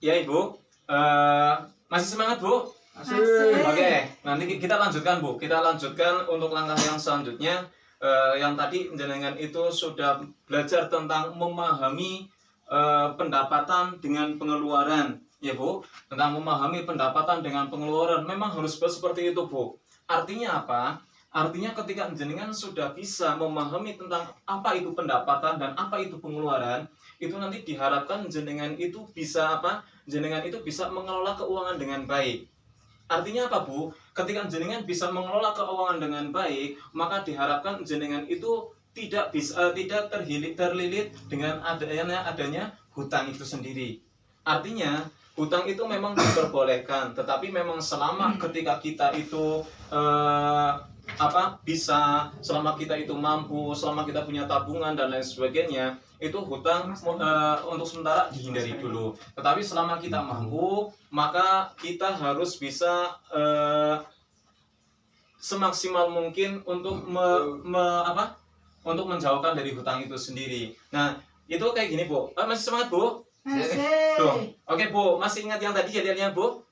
Ya Ibu, masih semangat Bu? Masih. Oke, nanti kita lanjutkan Bu. Kita lanjutkan untuk langkah yang selanjutnya. Yang tadi jenengan itu sudah belajar tentang memahami pendapatan dengan pengeluaran, ya Bu. Tentang memahami pendapatan dengan pengeluaran, memang harus seperti itu Bu. Artinya apa? Artinya ketika jenengan sudah bisa memahami tentang apa itu pendapatan dan apa itu pengeluaran, itu nanti diharapkan jenengan itu bisa apa? Jenengan itu bisa mengelola keuangan dengan baik. Artinya apa Bu? Ketika jenengan bisa mengelola keuangan dengan baik, maka diharapkan jenengan itu tidak terlilit dengan adanya hutang itu sendiri. Artinya hutang itu memang diperbolehkan, tetapi memang selama ketika kita itu selama kita itu mampu, selama kita punya tabungan dan lain sebagainya, itu hutang untuk sementara dihindari dulu. Tetapi selama kita mampu, maka kita harus bisa semaksimal mungkin untuk untuk menjauhkan dari hutang itu sendiri. Nah, itu kayak gini Bu. Masih semangat Bu? Masih. Oke Bu, masih ingat yang tadi jadinya Bu?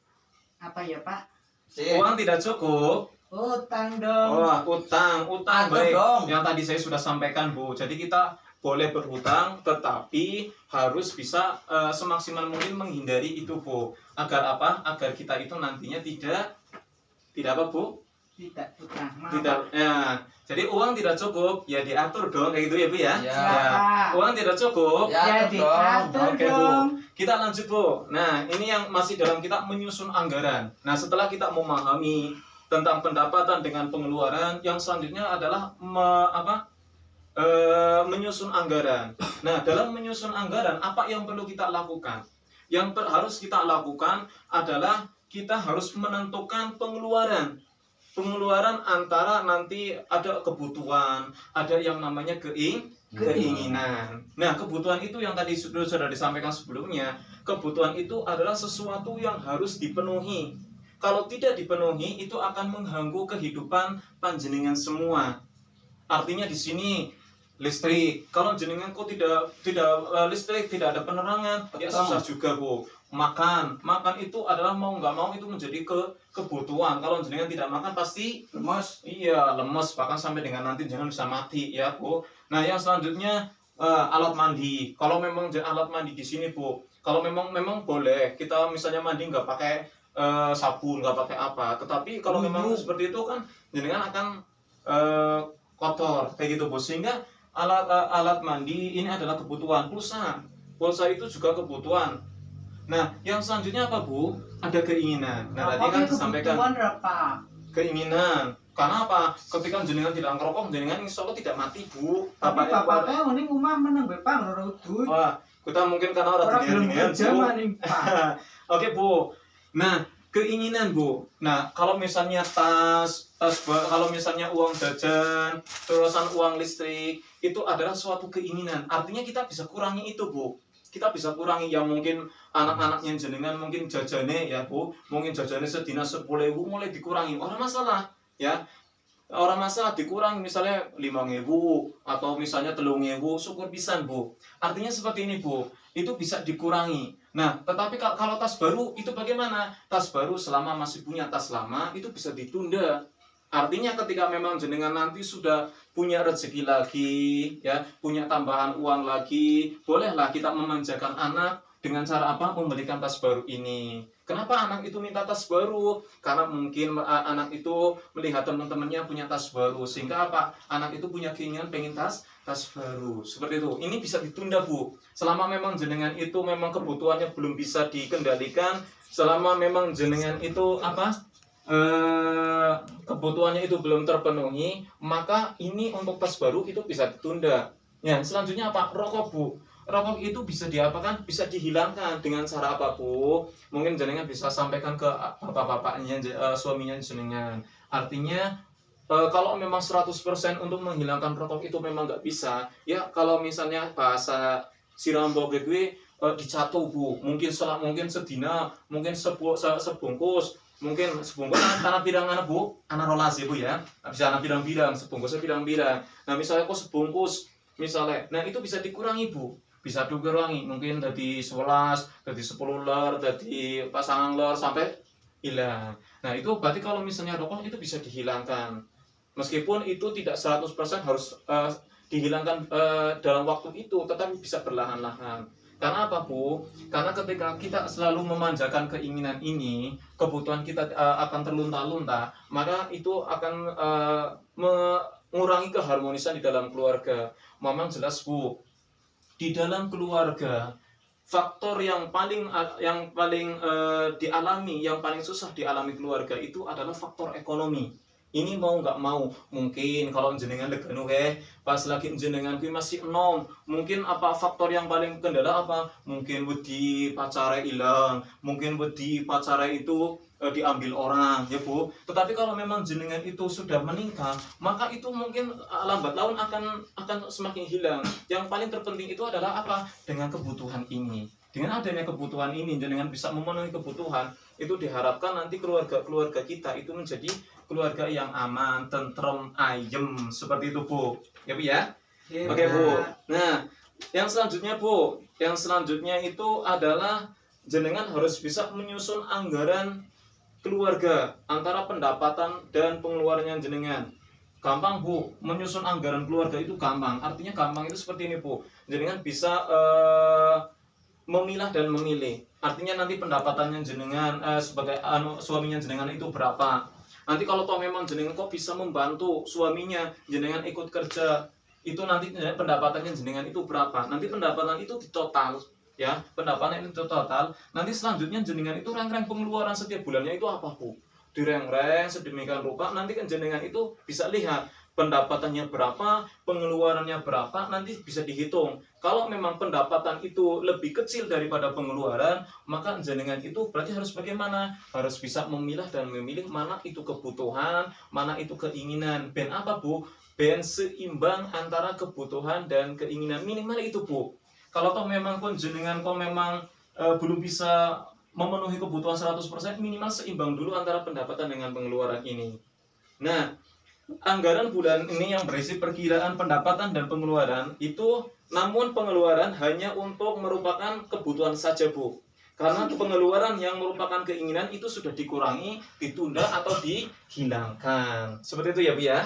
Apa ya Pak? Uang tidak cukup. Utang dong. Oh, utang Atur baik. dong. Yang tadi saya sudah sampaikan Bu. Jadi kita boleh berhutang, tetapi harus bisa semaksimal mungkin menghindari itu Bu. Agar apa? Agar kita itu nantinya tidak apa Bu? Tidak utang. Tidak. Ya. Jadi uang tidak cukup, ya diatur dong kayak gitu ya Bu ya. Ya. Uang tidak cukup. Ya diatur Oke Bu, dong. kita lanjut Bu. Nah ini yang masih dalam kita menyusun anggaran. Nah setelah kita memahami tentang pendapatan dengan pengeluaran, yang selanjutnya adalah menyusun anggaran. Nah dalam menyusun anggaran, apa yang perlu kita lakukan? Yang harus kita lakukan adalah kita harus menentukan pengeluaran. Pengeluaran antara nanti ada kebutuhan, ada yang namanya keinginan. Nah, kebutuhan itu yang tadi sudah disampaikan sebelumnya, kebutuhan itu adalah sesuatu yang harus dipenuhi. Kalau tidak dipenuhi, itu akan mengganggu kehidupan panjenengan semua. Artinya di sini listrik, kalau jenengan kok tidak listrik, tidak ada penerangan, ya susah juga Bu. Makan itu adalah mau nggak mau itu menjadi kebutuhan. Kalau jenengan tidak makan pasti Lemas. Iya, lemes, bahkan sampai dengan nanti jangan bisa mati ya Bu. Nah yang selanjutnya alat mandi. Kalau memang alat mandi di sini Bu, kalau memang boleh kita misalnya mandi nggak pakai sabun, nggak pakai apa. Tetapi kalau memang seperti itu kan jenengan akan kotor kayak gitu Bu. Sehingga alat mandi ini adalah kebutuhan. Pulsa itu juga kebutuhan. Nah, yang selanjutnya apa Bu? Ada keinginan. Nah, tadi kan disampaikan keinginan. Karena apa? Ketika jenengan tidak ngerokok, jenengan insya Allah tidak mati Bu. Tapi bapaknya ini rumah menang Pak menurut. Wah, kita mungkin karena orang tinggal Oke Bu. Nah, keinginan Bu. Nah, kalau misalnya tas, kalau misalnya uang jajan, terusan uang listrik, itu adalah suatu keinginan. Artinya kita bisa kurangi itu Bu. Kita bisa kurangi ya, mungkin anak-anaknya jenengan mungkin jajane ya Bu, mungkin jajane sedina 10.000 mulai dikurangi, orang masalah ya, orang masalah dikurangi misalnya 5.000 atau misalnya 3.000, syukur pisan Bu. Artinya seperti ini Bu, itu bisa dikurangi. Nah tetapi kalau tas baru itu bagaimana? Tas baru selama masih punya tas lama itu bisa ditunda. Artinya ketika memang jenengan nanti sudah punya rezeki lagi, ya, punya tambahan uang lagi, bolehlah kita memanjakan anak dengan cara apa? Memberikan tas baru ini. Kenapa anak itu minta tas baru? Karena mungkin anak itu melihat teman-temannya punya tas baru, sehingga apa? Anak itu punya keinginan pengen tas baru. Seperti itu. Ini bisa ditunda Bu. Selama memang jenengan itu memang kebutuhannya belum bisa dikendalikan, selama memang jenengan itu apa? Kebutuhannya itu belum terpenuhi, maka ini untuk tas baru itu bisa ditunda. Ya, selanjutnya apa? Rokok Bu. Rokok itu bisa diapakan? Bisa dihilangkan dengan cara apa Bu? Mungkin jenengan bisa sampaikan ke bapak-bapaknya, suaminya jenengan. Artinya kalau memang 100% untuk menghilangkan rokok itu memang nggak bisa, ya kalau misalnya bahasa siram boge gue dicatu Bu. Mungkin sedina, mungkin sebungkus. Mungkin sebungkus tanah pirang anak Bu, anak rolas ya Bu ya. Bisa anak pirang-pirang, sebungkusnya pirang-pirang. Nah misalnya kok sebungkus misalnya, nah itu bisa dikurangi Bu. bisa dikurangi mungkin dari 11, dari 10 lor, dari pasangan lor sampai hilang. Nah, itu berarti kalau misalnya rokok itu bisa dihilangkan. Meskipun itu tidak 100% harus dihilangkan dalam waktu itu, tetapi bisa perlahan-lahan. Karena apa, Bu? Karena ketika kita selalu memanjakan keinginan ini, kebutuhan kita akan terlunta-lunta, maka itu akan mengurangi keharmonisan di dalam keluarga. Memang jelas, Bu, di dalam keluarga faktor yang paling dialami, yang paling susah dialami keluarga itu adalah faktor ekonomi. Ini mau nggak mau, mungkin kalau jenengan legano pas lagi jenengan masih enom, mungkin apa faktor yang paling kendala apa? Mungkin wedi pacare hilang, mungkin wedi pacare itu diambil orang, ya Bu. Tetapi kalau memang jenengan itu sudah menikah, maka itu mungkin lambat laun akan semakin hilang. Yang paling terpenting itu adalah apa? Dengan kebutuhan ini. Dengan adanya kebutuhan ini, jenengan bisa memenuhi kebutuhan, itu diharapkan nanti keluarga kita itu menjadi keluarga yang aman, tentrem, ayem, seperti itu, Bu. Ya, Bu ya? Oke, Bu. Nah, yang selanjutnya, Bu, yang selanjutnya itu adalah jenengan harus bisa menyusun anggaran keluarga antara pendapatan dan pengeluarannya jenengan. Gampang, Bu, menyusun anggaran keluarga itu gampang. Artinya gampang itu seperti ini, Bu. Jenengan bisa memilah dan memilih. Artinya nanti pendapatannya jenengan sebagai suaminya jenengan itu berapa. Nanti kalau toh memang jenengan kok bisa membantu suaminya, jenengan ikut kerja, itu nanti pendapatannya jenengan itu berapa. Nanti pendapatan itu ditotal, ya, pendapatan itu total. Nanti selanjutnya jenengan itu reng-reng pengeluaran setiap bulannya itu apa, Bu? Direng-reng sedemikian rupa, nanti kan jenengan itu bisa lihat pendapatannya berapa, pengeluarannya berapa, nanti bisa dihitung. Kalau memang pendapatan itu lebih kecil daripada pengeluaran, maka jenengan itu berarti harus bagaimana? Harus bisa memilah dan memilih mana itu kebutuhan, mana itu keinginan. Ben apa, Bu? Ben seimbang antara kebutuhan dan keinginan, minimal itu, Bu. Kalau toh memang jenengan memang belum bisa memenuhi kebutuhan 100%, minimal seimbang dulu antara pendapatan dengan pengeluaran ini. Nah, anggaran bulan ini yang berisi perkiraan pendapatan dan pengeluaran itu, namun pengeluaran hanya untuk merupakan kebutuhan saja, Bu. Karena pengeluaran yang merupakan keinginan itu sudah dikurangi, ditunda atau dihilangkan. Seperti itu ya, Bu ya?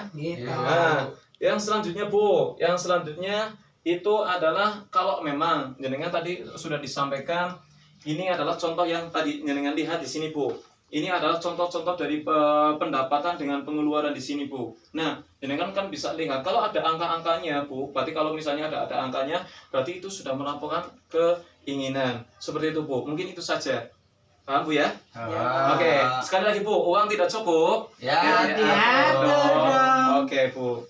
Nah, yang selanjutnya, Bu, yang selanjutnya itu adalah kalau memang jenengan tadi sudah disampaikan, ini adalah contoh yang tadi jenengan lihat di sini, Bu. Ini adalah contoh-contoh dari pendapatan dengan pengeluaran di sini, Bu. Nah, jenengan kan bisa lihat kalau ada angka-angkanya, Bu. Berarti kalau misalnya ada angkanya, berarti itu sudah melampaukan keinginan. Seperti itu, Bu. Mungkin itu saja. Paham, Bu ya? Oke, sekali lagi, Bu. Uang tidak cukup. Ya, diatur dong. Oke, Bu.